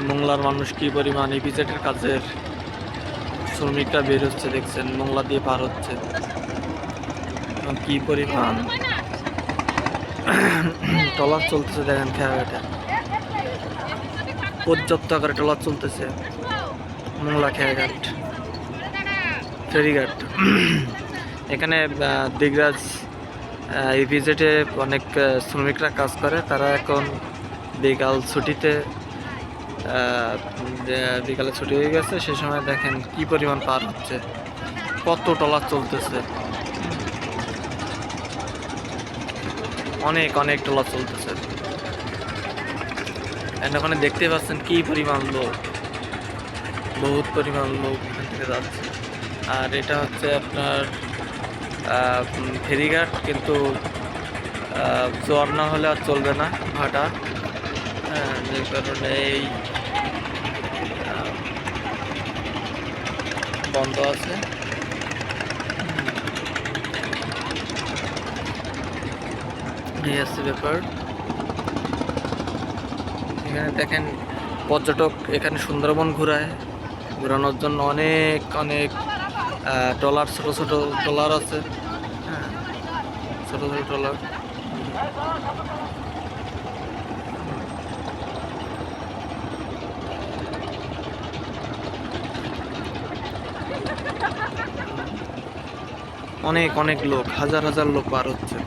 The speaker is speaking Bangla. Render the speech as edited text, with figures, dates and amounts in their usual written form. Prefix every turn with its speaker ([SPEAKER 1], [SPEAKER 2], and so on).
[SPEAKER 1] মোংলার মানুষ কি পরিমাণ ইপিজেটের কাজের শ্রমিকরা বের হচ্ছে দেখছেন, মোংলা দিয়ে পার হচ্ছে এবং কি পরিমাণ ট্রলার চলতেছে দেখেন খেয়াঘাটে, পর্যাপ্ত আকারে ট্রলার চলতেছে। মোংলা খেয়াঘাট ফেরিঘাট। এখানে দিগরাজ ইপিজেটে অনেক শ্রমিকরা কাজ করে, তারা এখন বিকাল ছুটিতে বিকালে ছুটি হয়ে গেছে, সে সময় দেখেন কি পরিমাণ পার হচ্ছে, কত ট্রলার চলতেছে, অনেক অনেক ট্রলার চলতেছে। ওখানে দেখতে পাচ্ছেন কি পরিমাণ লোক, বহুত পরিমাণ লোক এখান থেকে যাচ্ছে। আর এটা হচ্ছে আপনার ফেরিঘাট, কিন্তু জোয়ার না হলে আর চলবে না ভাটা, হ্যাঁ, যে কারণে এই বন্ধ আছে। এই আছে ব্যাপার। এখানে দেখেন পর্যটক এখানে সুন্দরবন ঘোরানোর জন্য অনেক অনেক ট্রলার, ছোট ছোট ট্রলার আছে, হ্যাঁ, ছোট ছোট ট্রলার। অনেক অনেক লোক, হাজার হাজার লোক পার হচ্ছে।